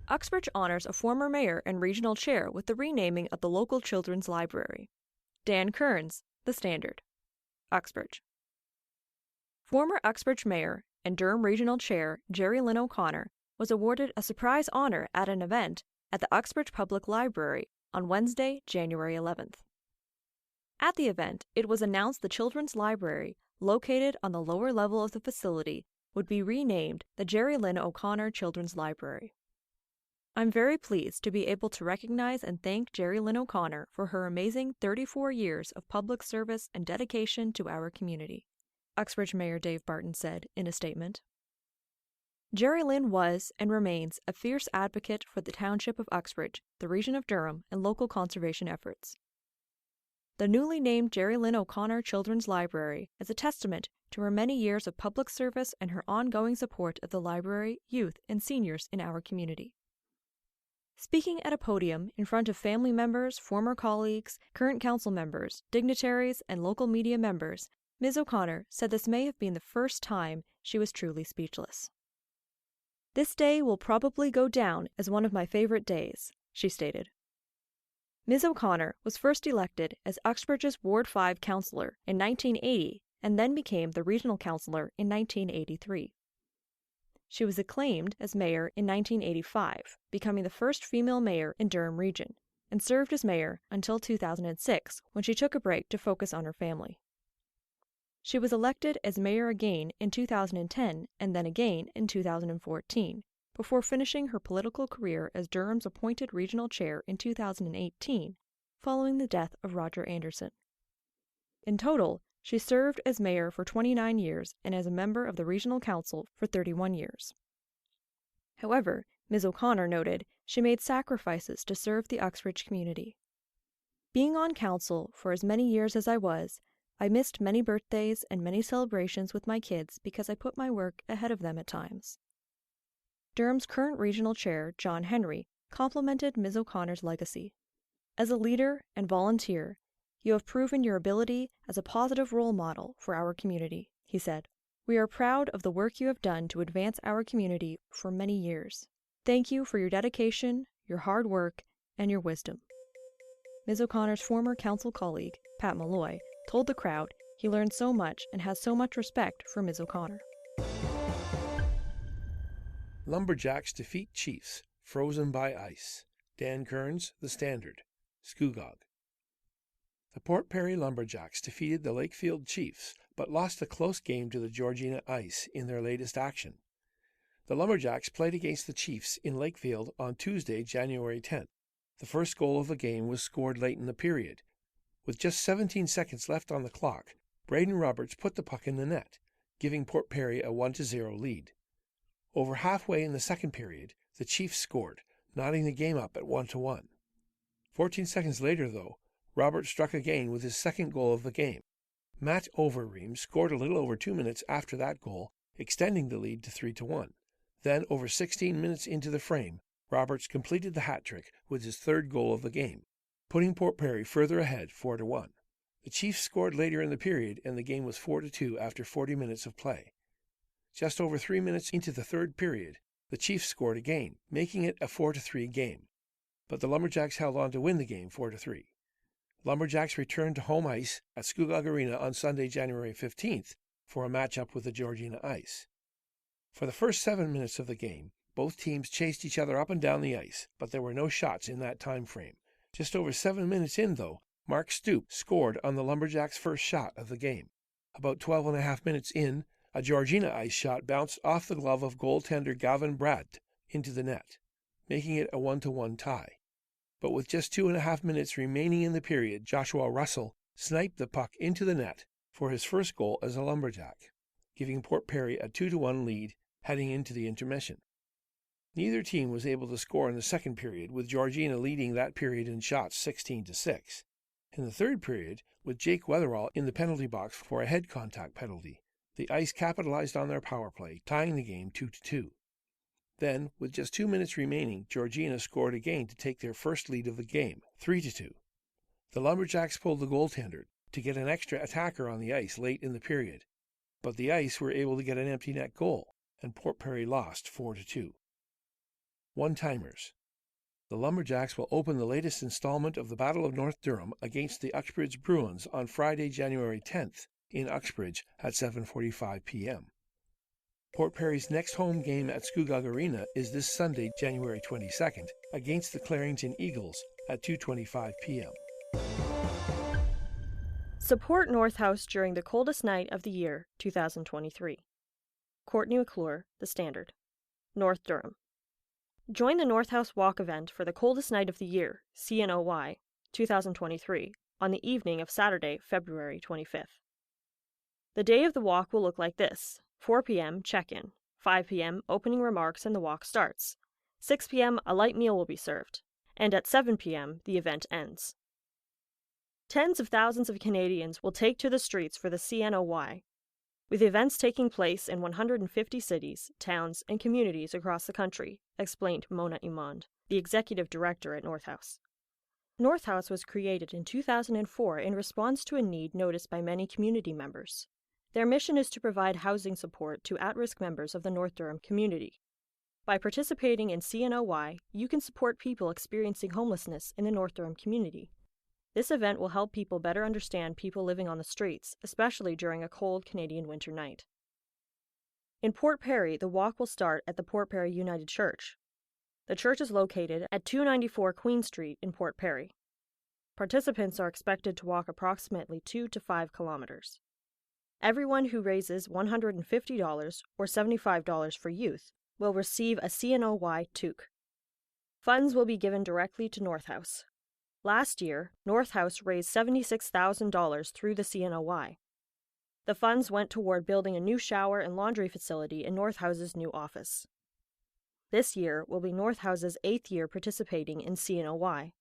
Uxbridge honors a former mayor and regional chair with the renaming of the local children's library. Dan Kearns, The Standard. Uxbridge. Former Uxbridge mayor and Durham regional chair Jerry Lynn O'Connor was awarded a surprise honor at an event at the Uxbridge Public Library on Wednesday, January 11th. At the event, it was announced the children's library, located on the lower level of the facility, would be renamed the Jerry Lynn O'Connor Children's Library. I'm very pleased to be able to recognize and thank Jerry Lynn O'Connor for her amazing 34 years of public service and dedication to our community, Uxbridge Mayor Dave Barton said in a statement. Jerry Lynn was and remains a fierce advocate for the township of Uxbridge, the region of Durham, and local conservation efforts. The newly named Jerry Lynn O'Connor Children's Library is a testament to her many years of public service and her ongoing support of the library, youth, and seniors in our community. Speaking at a podium in front of family members, former colleagues, current council members, dignitaries, and local media members, Ms. O'Connor said this may have been the first time she was truly speechless. "This day will probably go down as one of my favorite days," she stated. Ms. O'Connor was first elected as Uxbridge's Ward 5 councillor in 1980 and then became the regional councillor in 1983. She was acclaimed as mayor in 1985, becoming the first female mayor in Durham region, and served as mayor until 2006 when she took a break to focus on her family. She was elected as mayor again in 2010 and then again in 2014, before finishing her political career as Durham's appointed regional chair in 2018, following the death of Roger Anderson. In total, she served as mayor for 29 years and as a member of the regional council for 31 years. However, Ms. O'Connor noted she made sacrifices to serve the Uxbridge community. "Being on council for as many years as I was, I missed many birthdays and many celebrations with my kids because I put my work ahead of them at times." Durham's current regional chair, John Henry, complimented Ms. O'Connor's legacy. "As a leader and volunteer, you have proven your ability as a positive role model for our community," he said. "We are proud of the work you have done to advance our community for many years. Thank you for your dedication, your hard work, and your wisdom." Ms. O'Connor's former council colleague, Pat Malloy, told the crowd he learned so much and has so much respect for Ms. O'Connor. Lumberjacks defeat Chiefs, frozen by ice. Dan Kearns, The Standard. Scugog. The Port Perry Lumberjacks defeated the Lakefield Chiefs, but lost a close game to the Georgina Ice in their latest action. The Lumberjacks played against the Chiefs in Lakefield on Tuesday, January 10th. The first goal of the game was scored late in the period. With just 17 seconds left on the clock, Braden Roberts put the puck in the net, giving Port Perry a 1-0 lead. Over halfway in the second period, the Chiefs scored, knotting the game up at 1-1. 14 seconds later, though, Roberts struck again with his second goal of the game. Matt Overeem scored a little over 2 minutes after that goal, extending the lead to 3-1. Then, over 16 minutes into the frame, Roberts completed the hat trick with his third goal of the game, putting Port Perry further ahead 4-1. The Chiefs scored later in the period, and the game was 4-2 after 40 minutes of play. Just over 3 minutes into the third period, the Chiefs scored again, making it a 4-3 game. But the Lumberjacks held on to win the game 4-3. Lumberjacks returned to home ice at Scugog Arena on Sunday, January 15th, for a matchup with the Georgina Ice. For the first 7 minutes of the game, both teams chased each other up and down the ice, but there were no shots in that time frame. Just over 7 minutes in, though, Mark Stoop scored on the Lumberjacks' first shot of the game. About 12.5 minutes in, a Georgina Ice shot bounced off the glove of goaltender Gavin Bradt into the net, making it a 1-1 tie. But with just 2.5 minutes remaining in the period, Joshua Russell sniped the puck into the net for his first goal as a Lumberjack, giving Port Perry a 2-1 lead heading into the intermission. Neither team was able to score in the second period, with Georgina leading that period in shots 16-6. In the third period, with Jake Weatherall in the penalty box for a head contact penalty, the Ice capitalized on their power play, tying the game 2-2. Then, with just 2 minutes remaining, Georgina scored again to take their first lead of the game, 3-2. The Lumberjacks pulled the goaltender to get an extra attacker on the ice late in the period, but the Ice were able to get an empty net goal, and Port Perry lost 4-2. One-timers. The Lumberjacks will open the latest installment of the Battle of North Durham against the Uxbridge Bruins on Friday, January 10th in Uxbridge at 7:45 p.m. Port Perry's next home game at Scugog Arena is this Sunday, January 22nd, against the Clarington Eagles at 2:25 p.m. Support North House during the coldest night of the year, 2023. Courtney McClure, The Standard. North Durham. Join the North House Walk event for the coldest night of the year, CNOY, 2023, on the evening of Saturday, February 25th. The day of the walk will look like this: 4 p.m. check-in, 5 p.m. opening remarks and the walk starts, 6 p.m. a light meal will be served, and at 7 p.m. the event ends. Tens of thousands of Canadians will take to the streets for the CNOY, with events taking place in 150 cities, towns, and communities across the country, explained Mona Imond, the executive director at North House. North House was created in 2004 in response to a need noticed by many community members. Their mission is to provide housing support to at-risk members of the North Durham community. By participating in CNOY, you can support people experiencing homelessness in the North Durham community. This event will help people better understand people living on the streets, especially during a cold Canadian winter night. In Port Perry, the walk will start at the Port Perry United Church. The church is located at 294 Queen Street in Port Perry. Participants are expected to walk approximately 2 to 5 kilometers. Everyone who raises $150 or $75 for youth will receive a CNOY toque. Funds will be given directly to North House. Last year, North House raised $76,000 through the CNOY. The funds went toward building a new shower and laundry facility in North House's new office. This year will be North House's 8th year participating in CNOY.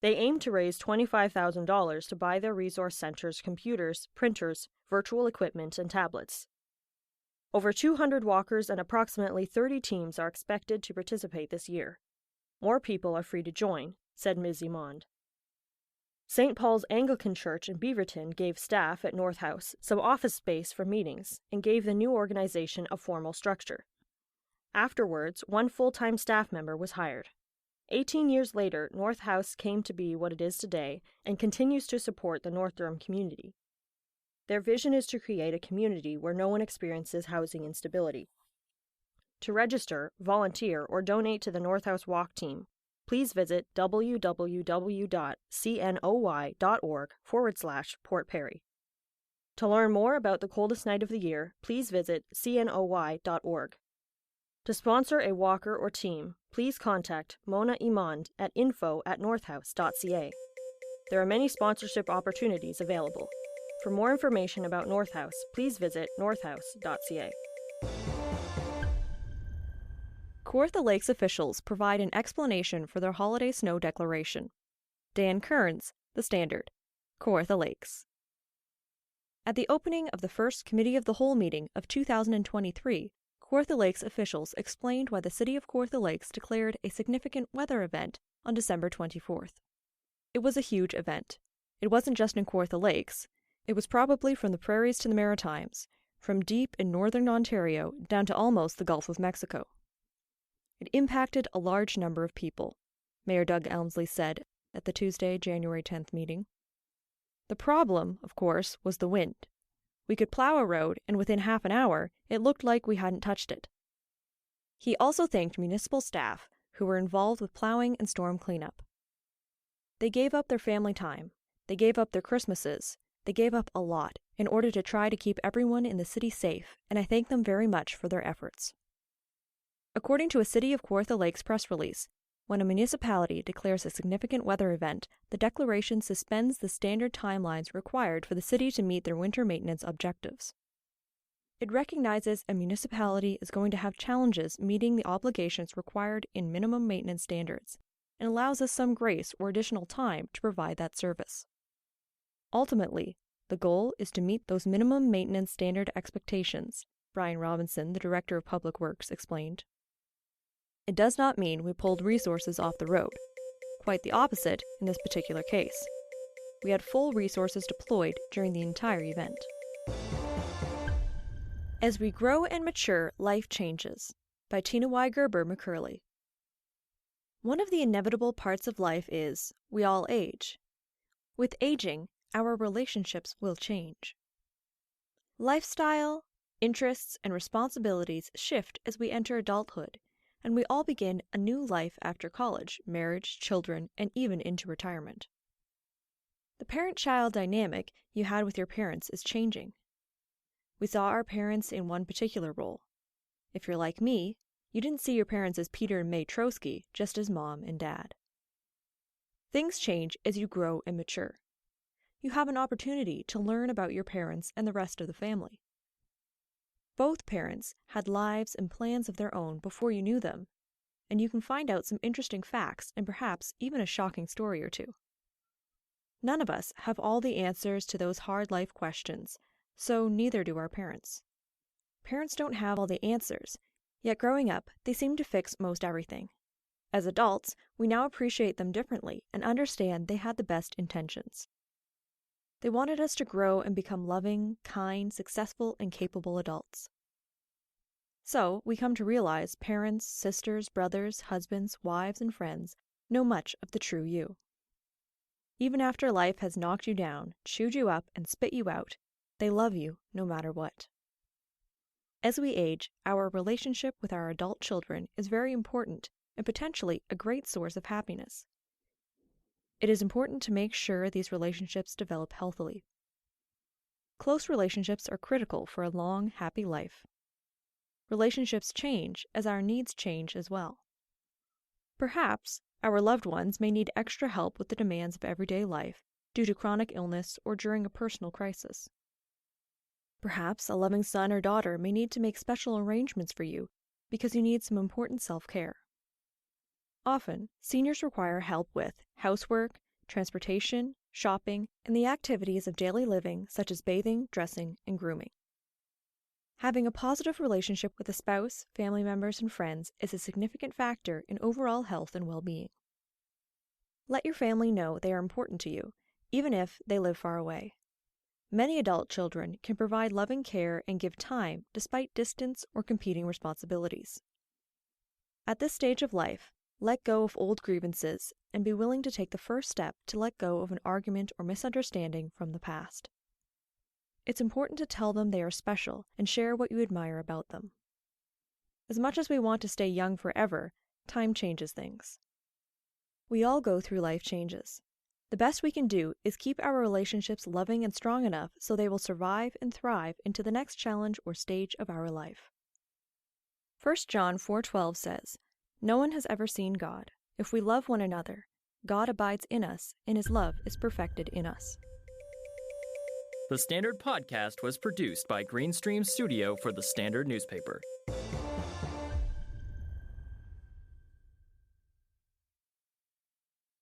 They aim to raise $25,000 to buy their resource centers computers, printers, virtual equipment, and tablets. Over 200 walkers and approximately 30 teams are expected to participate this year. More people are free to join, said Ms. Imond. St. Paul's Anglican Church in Beaverton gave staff at North House some office space for meetings and gave the new organization a formal structure. Afterwards, one full-time staff member was hired. 18 years later, North House came to be what it is today and continues to support the North Durham community. Their vision is to create a community where no one experiences housing instability. To register, volunteer, or donate to the North House Walk team, please visit www.cnoy.org/Port Perry. To learn more about the coldest night of the year, please visit cnoy.org. To sponsor a walker or team, please contact Mona Imond at info@northhouse.ca. There are many sponsorship opportunities available. For more information about North House, please visit northhouse.ca. Kawartha Lakes officials provide an explanation for their holiday snow declaration. Dan Kearns, The Standard. Kawartha Lakes. At the opening of the first Committee of the Whole meeting of 2023, Kawartha Lakes officials explained why the City of Kawartha Lakes declared a significant weather event on December 24th. It was a huge event. It wasn't just in Kawartha Lakes. It was probably from the prairies to the Maritimes, from deep in northern Ontario down to almost the Gulf of Mexico. It impacted a large number of people, Mayor Doug Elmsley said at the Tuesday, January 10th meeting. The problem, of course, was the wind. We could plow a road, and within half an hour, it looked like we hadn't touched it. He also thanked municipal staff who were involved with plowing and storm cleanup. They gave up their family time. They gave up their Christmases. They gave up a lot in order to try to keep everyone in the city safe, and I thank them very much for their efforts. According to a City of Kawartha Lakes press release, when a municipality declares a significant weather event, the declaration suspends the standard timelines required for the city to meet their winter maintenance objectives. It recognizes a municipality is going to have challenges meeting the obligations required in minimum maintenance standards, and allows us some grace or additional time to provide that service. Ultimately, the goal is to meet those minimum maintenance standard expectations, Brian Robinson, the Director of Public Works, explained. It does not mean we pulled resources off the road. Quite the opposite in this particular case. We had full resources deployed during the entire event. As we grow and mature, life changes. By Tina Y. Gerber-McCurley. One of the inevitable parts of life is we all age. With aging, our relationships will change. Lifestyle, interests, and responsibilities shift as we enter adulthood, and we all begin a new life after college, marriage, children, and even into retirement. The parent-child dynamic you had with your parents is changing. We saw our parents in one particular role. If you're like me, you didn't see your parents as Peter and May Trotsky, just as mom and dad. Things change as you grow and mature. You have an opportunity to learn about your parents and the rest of the family. Both parents had lives and plans of their own before you knew them, and you can find out some interesting facts and perhaps even a shocking story or two. None of us have all the answers to those hard life questions, so neither do our parents. Parents don't have all the answers, yet growing up, they seem to fix most everything. As adults, we now appreciate them differently and understand they had the best intentions. They wanted us to grow and become loving, kind, successful, and capable adults. So, we come to realize parents, sisters, brothers, husbands, wives, and friends know much of the true you. Even after life has knocked you down, chewed you up, and spit you out, they love you no matter what. As we age, our relationship with our adult children is very important and potentially a great source of happiness. It is important to make sure these relationships develop healthily. Close relationships are critical for a long, happy life. Relationships change as our needs change as well. Perhaps our loved ones may need extra help with the demands of everyday life due to chronic illness or during a personal crisis. Perhaps a loving son or daughter may need to make special arrangements for you because you need some important self-care. Often, seniors require help with housework, transportation, shopping, and the activities of daily living such as bathing, dressing, and grooming. Having a positive relationship with a spouse, family members, and friends is a significant factor in overall health and well-being. Let your family know they are important to you, even if they live far away. Many adult children can provide loving care and give time despite distance or competing responsibilities. At this stage of life, let go of old grievances and be willing to take the first step to let go of an argument or misunderstanding from the past. It's important to tell them they are special and share what you admire about them. As much as we want to stay young forever, time changes things. We all go through life changes. The best we can do is keep our relationships loving and strong enough so they will survive and thrive into the next challenge or stage of our life. 1 John 4:12 says, "No one has ever seen God. If we love one another, God abides in us, and his love is perfected in us." The Standard Podcast was produced by Greenstream Studio for the Standard newspaper.